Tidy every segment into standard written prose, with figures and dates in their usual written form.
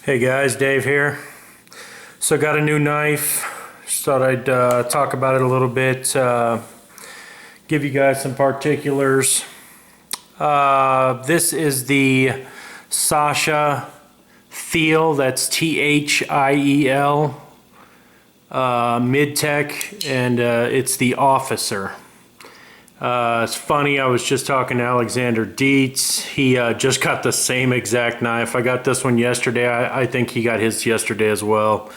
Hey guys, Dave here. So got a new knife. Just thought I'd talk about it a little bit, give you guys some particulars. This is the Sacha Thiel, that's Thiel, mid-tech, and it's the Officer. It's funny, I was just talking to Alexander Dietz. He just got the same exact knife. I got this one yesterday. I think he got his yesterday as well.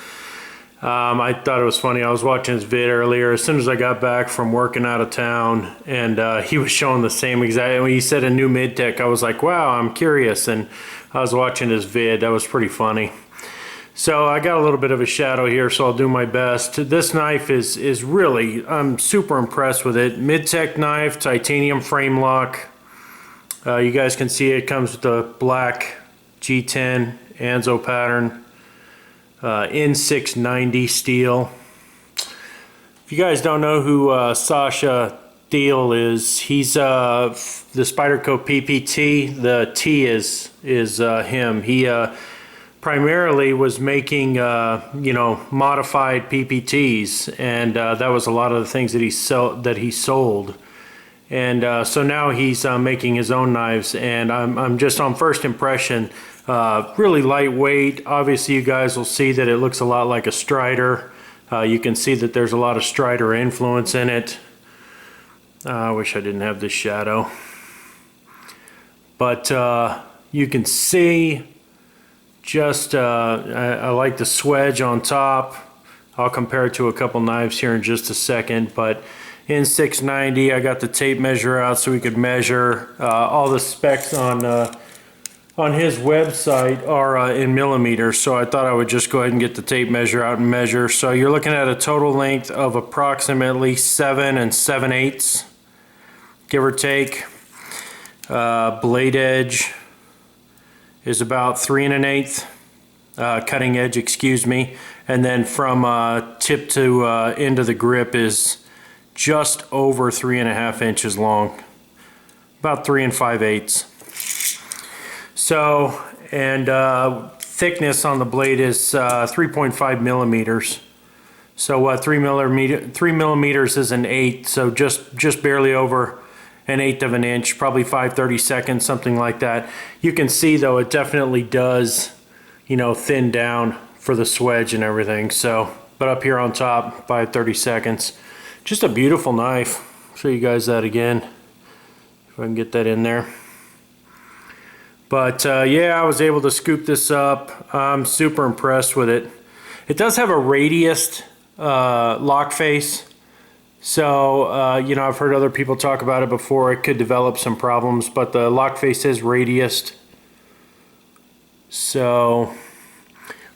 I thought it was funny. I was watching his vid earlier as soon as I got back from working out of town, and he was showing the same exact. When he said a new mid-tech, I was like, wow, I'm curious. And I was watching his vid. That was pretty funny. So I got a little bit of a shadow here, so I'll do my best. This knife is really, I'm super impressed with it. Mid-tech knife, titanium frame lock. You guys can see it comes with the black G10 Anzo pattern. N690 steel. If you guys don't know who Sacha Thiel is, he's the Spyderco PPT. The T is him. He primarily was making modified PPTs, and that was a lot of the things that he sold. And so now he's making his own knives, and I'm just on first impression, really lightweight. Obviously you guys will see that it looks a lot like a Strider. You can see that there's a lot of Strider influence in it. I wish I didn't have this shadow, but you can see just I like the swedge on top. I'll compare it to a couple knives here in just a second, but in 690 I got the tape measure out so we could measure. All the specs on his website are in millimeters, so I thought I would just go ahead and get the tape measure out and measure. So you're looking at a total length of approximately 7 7/8, give or take. Blade edge is about 3 1/8, cutting edge, excuse me, and then from tip to end of the grip is just over 3.5 inches long, about 3 5/8. So, and thickness on the blade is 3.5 millimeters. So what, 3 millimeters is an eighth, so just barely over an eighth of an inch, probably 5/32, something like that. You can see though it definitely does, thin down for the swedge and everything. So, but up here on top, 5/32. Just a beautiful knife. I'll show you guys that again, if I can get that in there. But yeah, I was able to scoop this up. I'm super impressed with it. It does have a radiused lock face. So, I've heard other people talk about it before. It could develop some problems, but the lock face is radiused. So,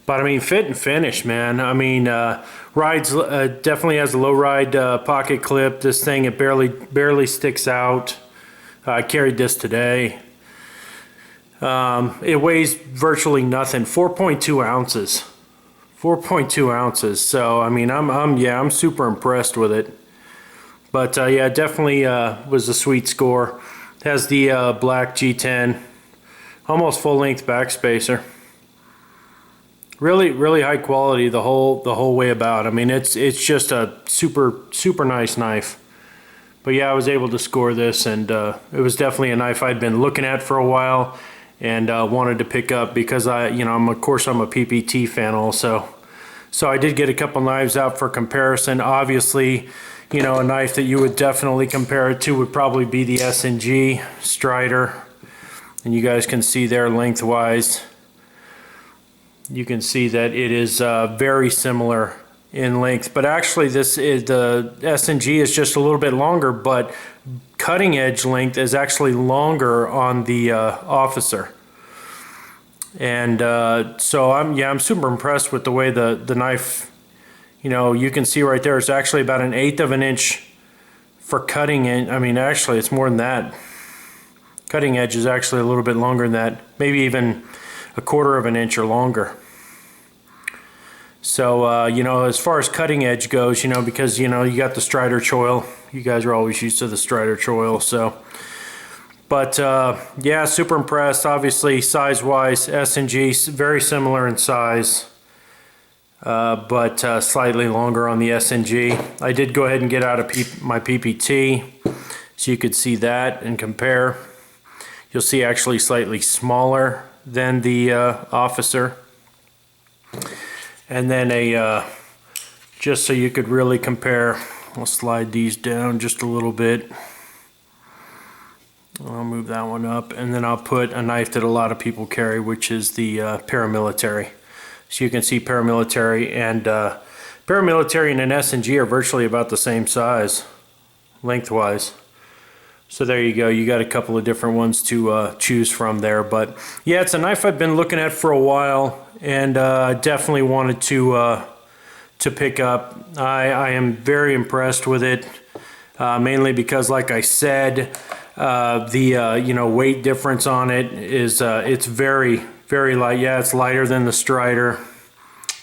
but I mean, fit and finish, man. I mean, rides definitely has a low ride pocket clip. This thing, it barely sticks out. I carried this today. It weighs virtually nothing, 4.2 ounces. 4.2 ounces. So, I mean, I'm super impressed with it. But yeah, definitely was a sweet score. It has the black G10, almost full length backspacer. Really high quality the whole way about. I mean, it's just a super nice knife. But yeah, I was able to score this, and it was definitely a knife I'd been looking at for a while and wanted to pick up because I'm a PPT fan also. So I did get a couple knives out for comparison. Obviously, a knife that you would definitely compare it to would probably be the S&G Strider. And you guys can see there lengthwise. You can see that it is very similar in length. But actually the S&G is just a little bit longer, but cutting edge length is actually longer on the Officer. And so I'm super impressed with the way the knife, you can see right there, it's actually about an eighth of an inch for cutting in. I mean, actually it's more than that. Cutting edge is actually a little bit longer than that, maybe even a quarter of an inch or longer. So, as far as cutting edge goes, because, you got the Strider choil. You guys are always used to the Strider choil, so. But yeah, super impressed. Obviously, size-wise, S&G very similar in size, but slightly longer on the S&G. I did go ahead and get out of my PPT, so you could see that and compare. You'll see actually slightly smaller than the Officer. And then just so you could really compare, I'll slide these down just a little bit. I'll move that one up, and then I'll put a knife that a lot of people carry, which is the paramilitary. So you can see paramilitary and an S&G are virtually about the same size, lengthwise. So there you go. You got a couple of different ones to choose from there. But yeah, it's a knife I've been looking at for a while, and definitely wanted to pick up. I am very impressed with it, mainly because, like I said, the weight difference on it is it's very light. Yeah, it's lighter than the Strider,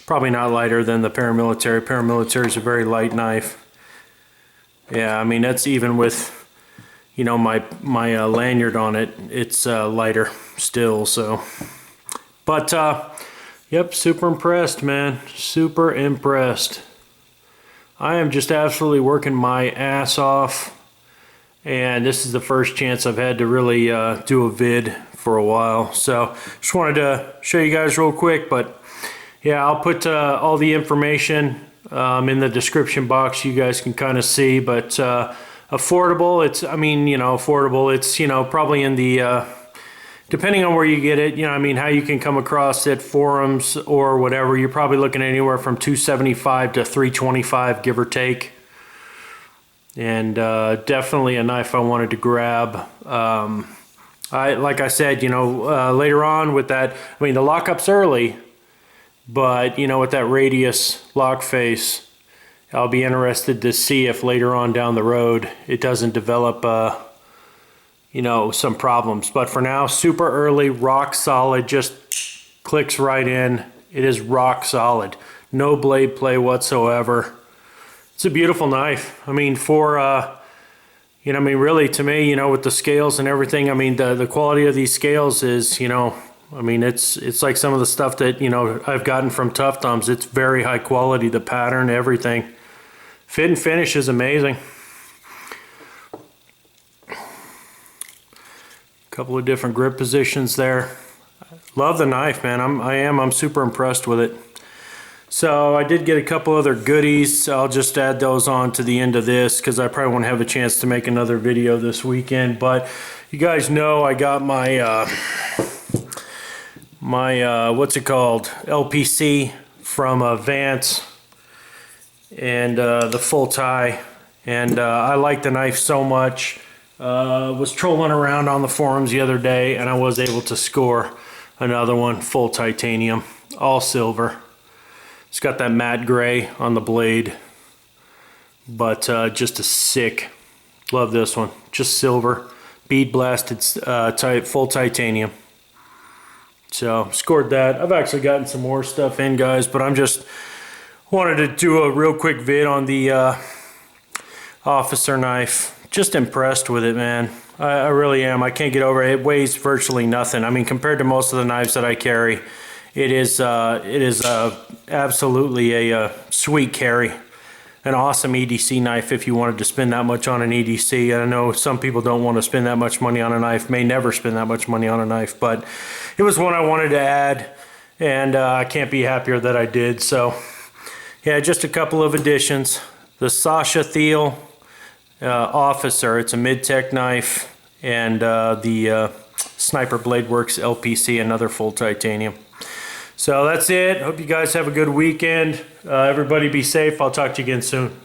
probably not lighter than the paramilitary. Paramilitary is a very light knife. Yeah, I mean, that's even with my lanyard on it, it's lighter still. So but yep, super impressed, man, super impressed. I am just absolutely working my ass off. And this is the first chance I've had to really do a vid for a while. So just wanted to show you guys real quick. But yeah, I'll put all the information in the description box. You guys can kind of see. But affordable, affordable. It's, probably in the, depending on where you get it, how you can come across it, forums or whatever, you're probably looking at anywhere from $275 to $325, give or take. And definitely a knife I wanted to grab. Like I said, later on with that, the lockup's early, but with that radius lock face, I'll be interested to see if later on down the road it doesn't develop some problems. But for now, super early, rock solid, just clicks right in. It is rock solid, no blade play whatsoever. It's a beautiful knife. For really, to me, with the scales and everything, the quality of these scales is, it's like some of the stuff that, I've gotten from Tough Thumbs. It's very high quality, the pattern, everything. Fit and finish is amazing. Couple of different grip positions there. Love the knife, man. I'm super impressed with it. So I did get a couple other goodies. I'll just add those on to the end of this because I probably won't have a chance to make another video this weekend. But you guys know I got my what's it called, LPC from Vance, and the full tie. And I like the knife so much. Was trolling around on the forums the other day, and I was able to score another one, full titanium, all silver. It's got that matte gray on the blade, but just a sick, love this one, just silver, bead blasted, full titanium. So scored that. I've actually gotten some more stuff in, guys, but I'm just wanted to do a real quick vid on the Officer knife. Just impressed with it, man. I really am. I can't get over it. It weighs virtually nothing. Compared to most of the knives that I carry, it is absolutely a sweet carry. An awesome EDC knife if you wanted to spend that much on an EDC. I know some people don't want to spend that much money on a knife, may never spend that much money on a knife, but it was one I wanted to add, and I can't be happier that I did. So yeah, just a couple of additions. The Sacha Thiel Officer, it's a mid-tech knife, and the Sniper Blade Works LPC, another full titanium. So that's it. Hope you guys have a good weekend. Everybody be safe. I'll talk to you again soon.